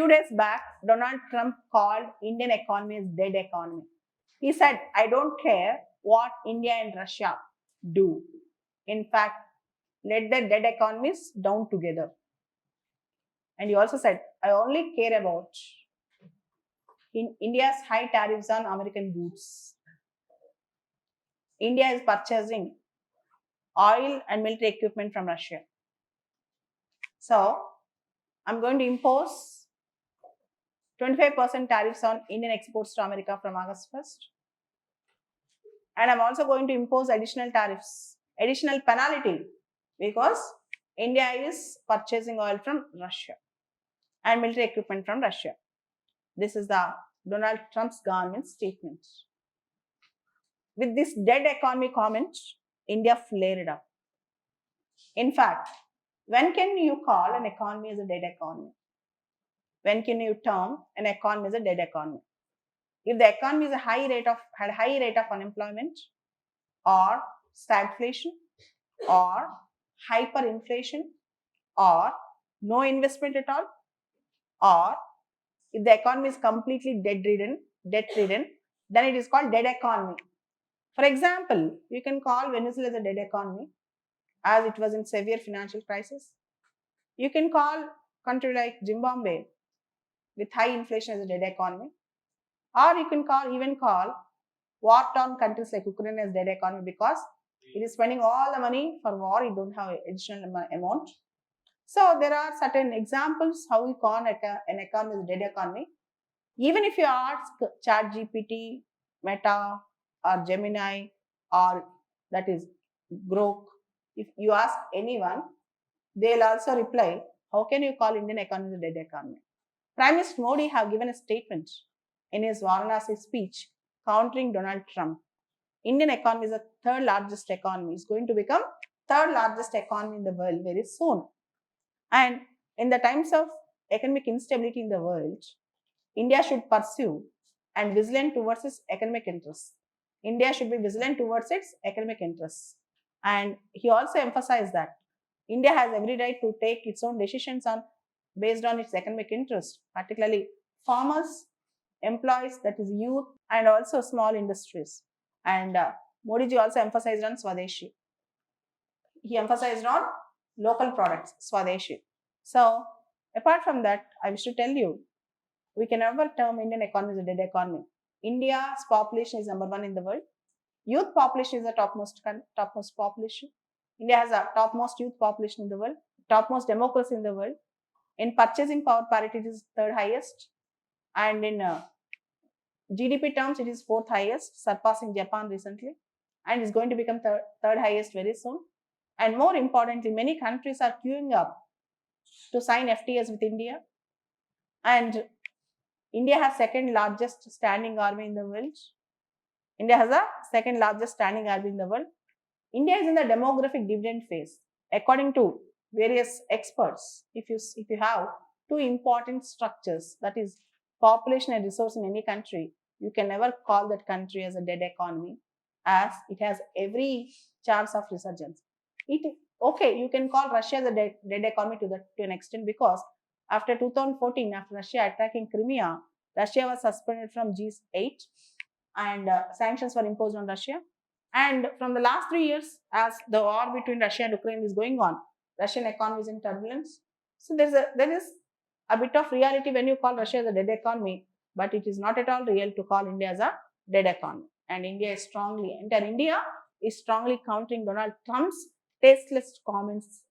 few days back, Donald Trump called Indian economy as dead economy. He said, I don't care what India and Russia do. In fact, let the dead economies down together. And he also said, I only care about in India's high tariffs on American goods. India is purchasing oil and military equipment from Russia. So, I'm going to impose 25% tariffs on Indian exports to America from August 1st. And I'm also going to impose additional tariffs, additional penalty, because India is purchasing oil from Russia and military equipment from Russia. This is the Donald Trump's government statement. With this dead economy comment, India flared up. In fact, when can you call an economy as a dead economy? When can you term an economy as a dead economy? If the economy is had high rate of unemployment, or stagflation, or hyperinflation, or no investment at all, or if the economy is completely debt-ridden, then it is called dead economy. For example, you can call Venezuela as a dead economy, as it was in severe financial crisis. You can call country like Zimbabwe with high inflation as a dead economy, or you can even call war-torn countries like Ukraine as dead economy because it is spending all the money for war. It don't have additional amount. So there are certain examples how we call an economy as a dead economy. Even if you ask ChatGPT, Meta, or Gemini, or that is Grok, if you ask anyone, they'll also reply, how can you call Indian economy a dead economy? Prime Minister Modi have given a statement in his Varanasi speech countering Donald Trump. Indian economy is the third largest economy. It's going to become third largest economy in the world very soon. And in the times of economic instability in the world, India should pursue and vigilant towards its economic interests. India should be vigilant towards its economic interests. And he also emphasized that India has every right to take its own decisions based on its economic interest, particularly farmers, employees, that is youth, and also small industries. And Modi ji also emphasized on Swadeshi. He emphasized on local products, Swadeshi. So, apart from that, I wish to tell you, we can never term Indian economy as a dead economy. India's population is number one in the world. Youth population is the topmost population. India has a topmost youth population in the world, topmost democracy in the world. In purchasing power parity, it is third highest, and in GDP terms, it is fourth highest, surpassing Japan recently, and is going to become third highest very soon. And more importantly, many countries are queuing up to sign FTAs with India, and India has second largest standing army in the world. India has a second largest standing army in the world. India is in the demographic dividend phase. According to various experts, if you have two important structures, that is population and resource in any country, you can never call that country as a dead economy, as it has every chance of resurgence. You can call Russia as a dead economy to an extent, because after 2014, after Russia attacking Crimea, Russia was suspended from G8 and sanctions were imposed on Russia. And from the last 3 years, as the war between Russia and Ukraine is going on, Russian economy is in turbulence. So there is a bit of reality when you call Russia as a dead economy, but it is not at all real to call India as a dead economy. And India is strongly countering Donald Trump's tasteless comments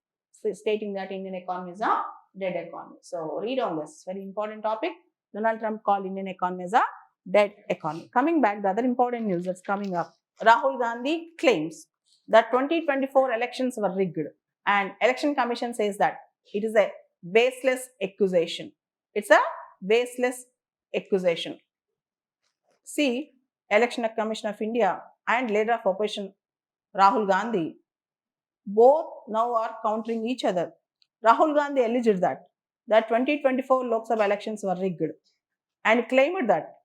stating that Indian economy is a dead economy. So read on this very important topic. Donald Trump called Indian economy as a dead economy. Coming back, the other important news that's coming up. Rahul Gandhi claims that 2024 elections were rigged, and Election Commission says that it is a baseless accusation. It's a baseless accusation. See, Election Commission of India and leader of opposition Rahul Gandhi both now are countering each other. Rahul Gandhi alleged that 2024 Lok Sabha elections were rigged and claimed that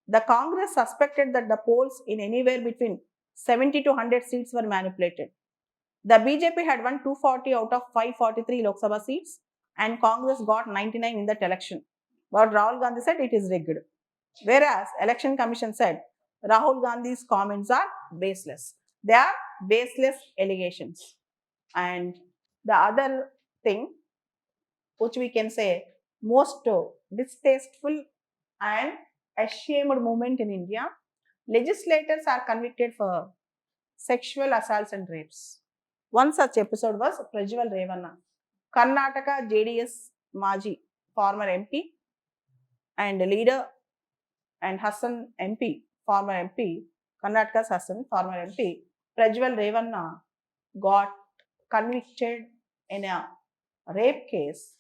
the Congress suspected that the polls in anywhere between 70 to 100 seats were manipulated. The BJP had won 240 out of 543 Lok Sabha seats, and Congress got 99 in that election. But Rahul Gandhi said it is rigged. Whereas Election Commission said Rahul Gandhi's comments are baseless. They are baseless allegations. And the other thing which we can say most distasteful and ashamed movement in India, legislators are convicted for sexual assaults and rapes. One such episode was Prajwal Revanna, Karnataka JDS Maji, former MP and leader, and Hassan MP, former MP, Karnataka's Hassan, former MP, Prajwal Revanna got convicted in a rape case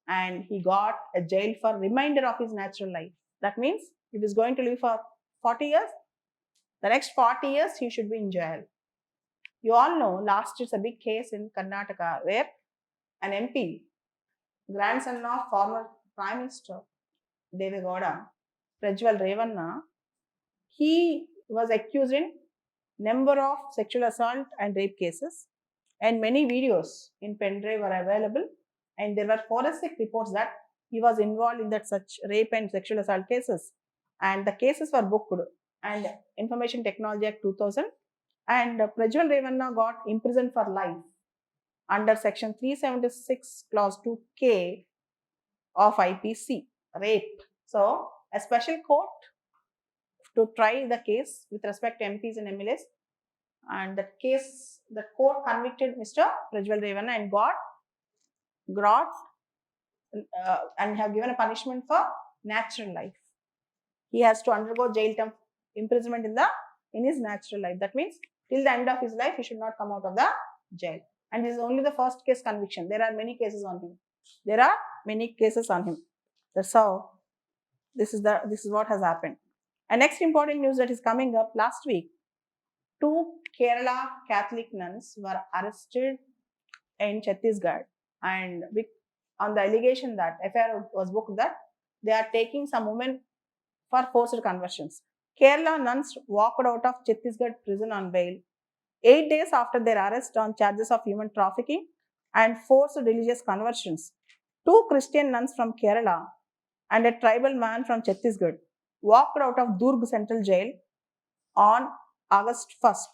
and he got a jail for remainder of his natural life. That means if he's going to live for 40 years, the next 40 years he should be in jail. You all know last year's a big case in Karnataka where an MP, grandson of former Prime Minister Devegowda, Prajwal Revanna, he was accused in number of sexual assault and rape cases, and many videos in pen drive were available, and there were forensic reports that he was involved in that such rape and sexual assault cases, and the cases were booked and Information Technology Act 2000, and Prajwal Revanna got imprisoned for life under section 376 clause 2k of IPC, rape. So a special court to try the case with respect to MPs and MLAs, and the court convicted Mr. Prajwal Revanna and got and have given a punishment for natural life. He has to undergo jail term imprisonment in his natural life. That means till the end of his life he should not come out of the jail. And this is only the first case conviction. There are many cases on him. That's how this is what has happened. And next important news that is coming up, last week, 2 Kerala Catholic nuns were arrested in Chhattisgarh, and on the allegation that FIR was booked that they are taking some women for forced conversions. Kerala nuns walked out of Chhattisgarh prison on bail 8 days after their arrest on charges of human trafficking and forced religious conversions. 2 Christian nuns from Kerala and a tribal man from Chhattisgarh walked out of Durg Central Jail on August 1st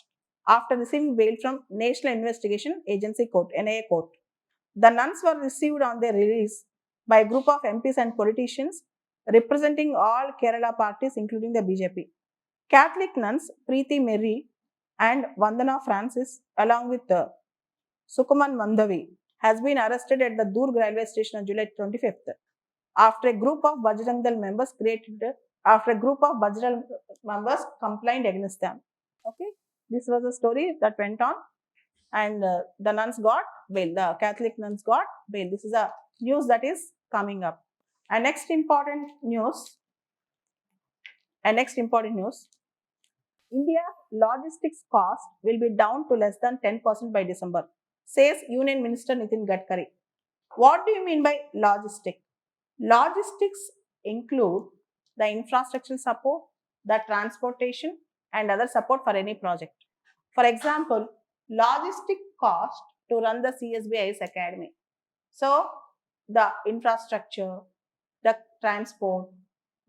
after receiving bail from National Investigation Agency Court, NIA Court. The nuns were received on their release by a group of MPs and politicians representing all Kerala parties, including the BJP. Catholic nuns Preeti Mary and Vandana Francis, along with Sukuman Mandavi, has been arrested at the Durg railway station on July 25th after a group of Bajrang Dal members complained against them. Okay, this was a story that went on, and the nuns got bail. The Catholic nuns got bail. This is a news that is coming up. And next important news. India's logistics cost will be down to less than 10% by December, says Union Minister Nitin Gadkari. What do you mean by logistics? Logistics include the infrastructural support, the transportation, and other support for any project. For example, logistic cost to run the CSBIS Academy. So, the infrastructure, the transport,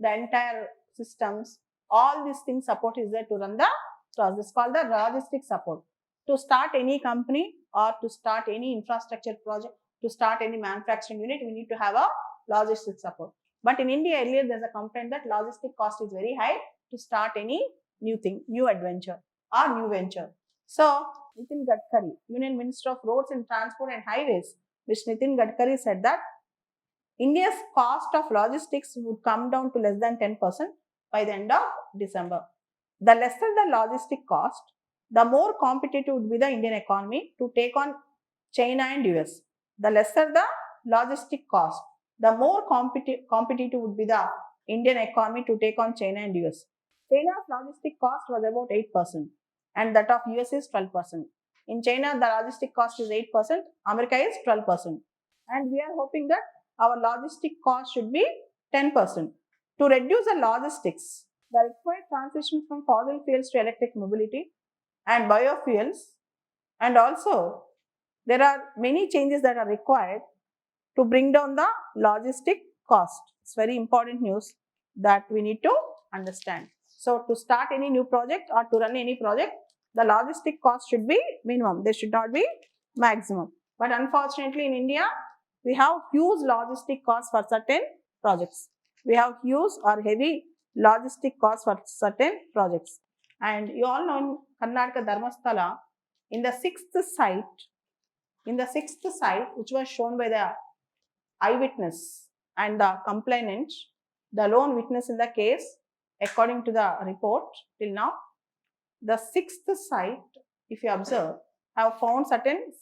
the entire systems, all these things support is there to run the process. This is called the logistic support. To start any company or to start any infrastructure project, to start any manufacturing unit, we need to have a logistic support. But in India, earlier there's a complaint that logistic cost is very high to start any new thing, new adventure or new venture. So, Nitin Gadkari, Union Minister of Roads and Transport and Highways, which Nitin Gadkari said that India's cost of logistics would come down to less than 10% by the end of December. The lesser the logistic cost, the more competitive would be the Indian economy to take on China and US. The lesser the logistic cost, the more competitive would be the Indian economy to take on China and US. China's logistic cost was about 8% and that of US is 12%. In China, the logistic cost is 8%, America is 12%. And we are hoping that our logistic cost should be 10%. To reduce the logistics, the required transition from fossil fuels to electric mobility and biofuels, and also there are many changes that are required to bring down the logistic cost. It's very important news that we need to understand. So to start any new project or to run any project, the logistic cost should be minimum. They should not be maximum. But unfortunately in India, we have huge logistic costs for certain projects. We have huge or heavy logistic costs for certain projects. And you all know in Karnataka Dharmasthala, in the sixth site, which was shown by the eyewitness and the complainant, the lone witness in the case, according to the report till now, the sixth site, if you observe, have found certain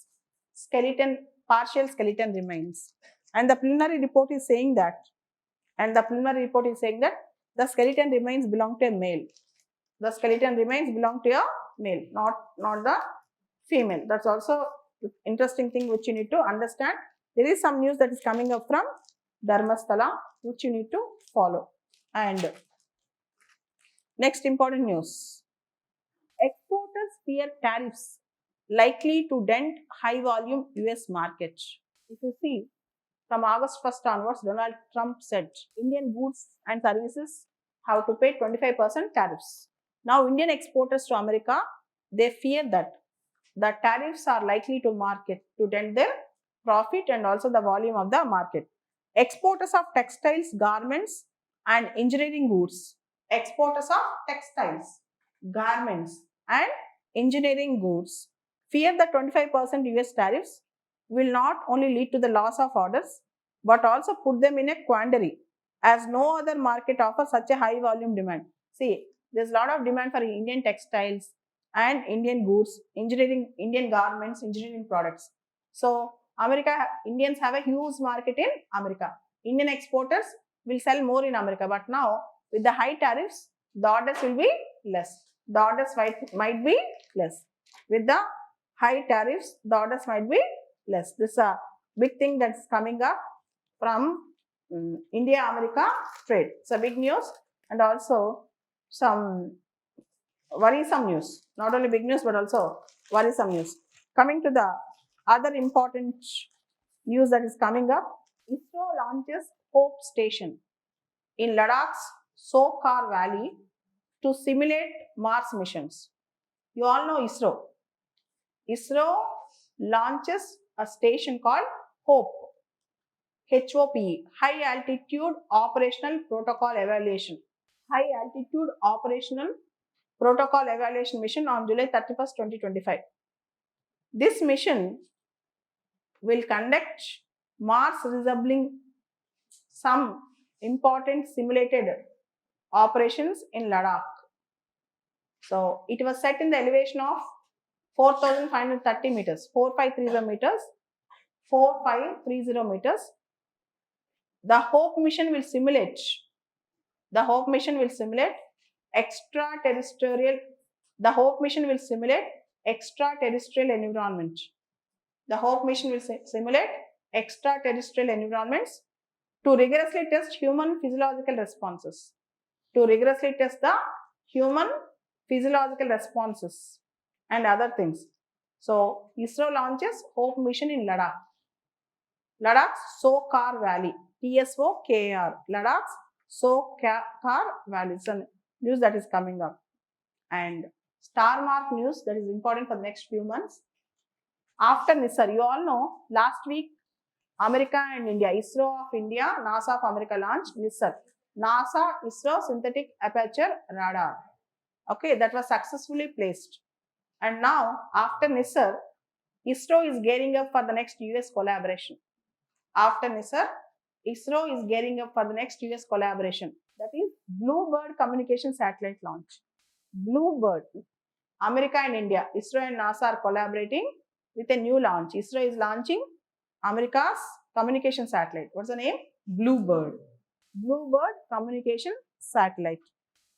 partial skeleton remains. And the preliminary report is saying that, the skeleton remains belong to a male. The skeleton remains belong to a male, not the female. That's also interesting thing which you need to understand. There is some news that is coming up from Dharmasthala which you need to follow. And next important news. Exporters fear tariffs likely to dent high volume US market. If you see, from August 1st onwards, Donald Trump said Indian goods and services have to pay 25% tariffs. Now, Indian exporters to America, they fear that the tariffs are likely to dent their profit and also the volume of the market. Exporters of textiles, garments and engineering goods. Exporters of textiles, garments and engineering goods fear the 25% US tariffs will not only lead to the loss of orders but also put them in a quandary as no other market offers such a high volume demand. See, there's a lot of demand for Indian textiles and Indian goods, engineering, Indian garments, engineering products. So, Indians have a huge market in America. Indian exporters will sell more in America, but now with the high tariffs, the orders will be less. The orders might be less. With the high tariffs, the orders might be less. This is a big thing that's coming up from India-America trade. It's a big news and also some worrisome news. Not only big news but also worrisome news. Coming to the other important news that is coming up, ISRO launches Hope Station in Ladakh's Sokar Valley to simulate Mars missions. You all know ISRO. ISRO launches a station called HOPE, HOPE, High Altitude Operational Protocol Evaluation. High Altitude Operational Protocol Evaluation mission on July 31st, 2025. This mission will conduct Mars resembling some important simulated operations in Ladakh. So, it was set in the elevation of 4,530 meters, 4530 meters, 4530 meters. The HOPE mission will simulate extraterrestrial environment. The HOPE mission will simulate extraterrestrial environments to rigorously test human physiological responses. And other things. So, ISRO launches HOPE mission in Ladakh. Ladakh's Sokar Valley, TSOKAR, Ladakh's Sokar Valley. It's a news that is coming up. And star mark news that is important for the next few months. After NISAR, you all know last week America and India, ISRO of India, NASA of America launched NISAR, NASA ISRO Synthetic Aperture Radar. Okay, that was successfully placed. And now after NISAR, ISRO is gearing up for the next US collaboration. That is Bluebird communication satellite launch. Bluebird. America and India, ISRO and NASA are collaborating with a new launch. ISRO is launching America's communication satellite. What's the name? Bluebird. Bluebird communication satellite.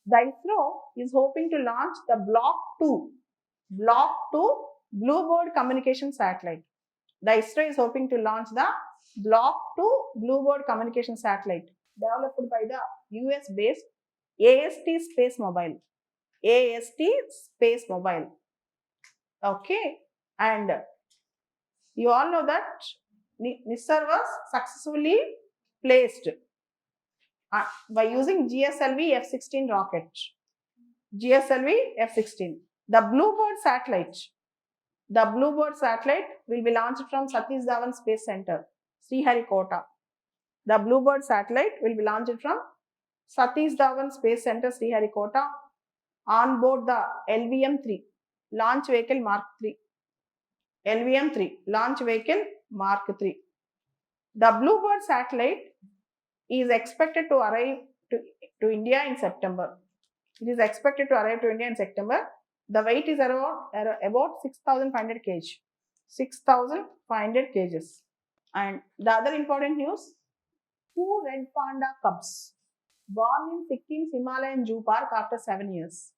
The ISRO is hoping to launch the Block 2 Bluebird communication satellite. The ISRO is hoping to launch the Block 2 Bluebird communication satellite developed by the US-based AST Space Mobile. Okay, and you all know that NISAR was successfully placed by using GSLV F-16 rocket. GSLV F-16. The Bluebird satellite. The Bluebird satellite will be launched from Satish Dhawan Space Center, Sriharikota. The Bluebird satellite will be launched from Satish Dhawan Space Center, Sriharikota, on board the LVM-3, Launch Vehicle Mark 3. LVM-3, Launch Vehicle Mark 3. The Bluebird satellite is expected to arrive to India in September. It is expected to arrive to India in September. The weight is about 6,500 kg. 6,500 kgs. And the other important news, 2 red panda cubs born in Sikkim's Himalayan Zoo Park after 7 years.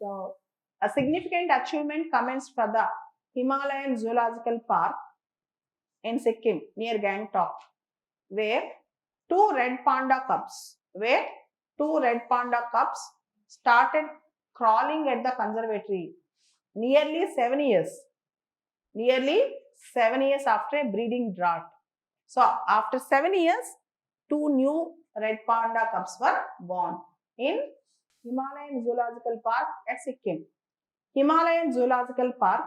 So, a significant achievement commenced for the Himalayan Zoological Park in Sikkim near Gangtok, where 2 red panda cubs started crawling at the conservatory nearly 7 years. Nearly 7 years after a breeding drought. So, after 7 years, 2 new red panda cubs were born in Himalayan Zoological Park at Sikkim. Himalayan Zoological Park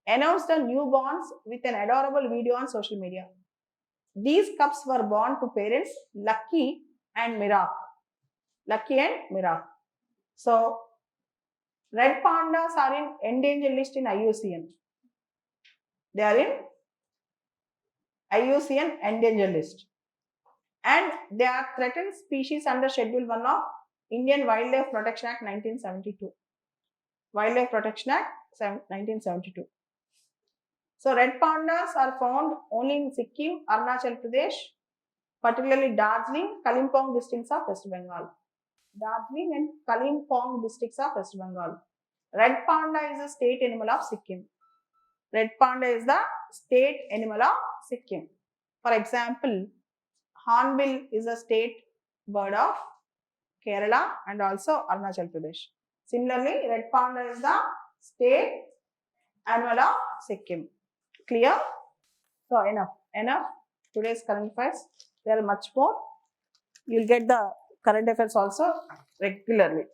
announced the newborns with an adorable video on social media. These cubs were born to parents Lucky and Mirak. Lucky and Mirak. So, red pandas are in endangered list in IUCN. They are in IUCN endangered list. And they are threatened species under Schedule 1 of Indian Wildlife Protection Act 1972. Wildlife Protection Act 1972. So, red pandas are found only in Sikkim, Arunachal Pradesh, particularly Darjeeling, Kalimpong districts of West Bengal. Darjeeling and Kalimpong districts of West Bengal. Red panda is the state animal of Sikkim. Red panda is the state animal of Sikkim. For example, hornbill is a state bird of Kerala and also Arunachal Pradesh. Similarly, red panda is the state animal of Sikkim. Clear? So, enough. Today's current affairs. There are much more. You will get the current affairs also regularly.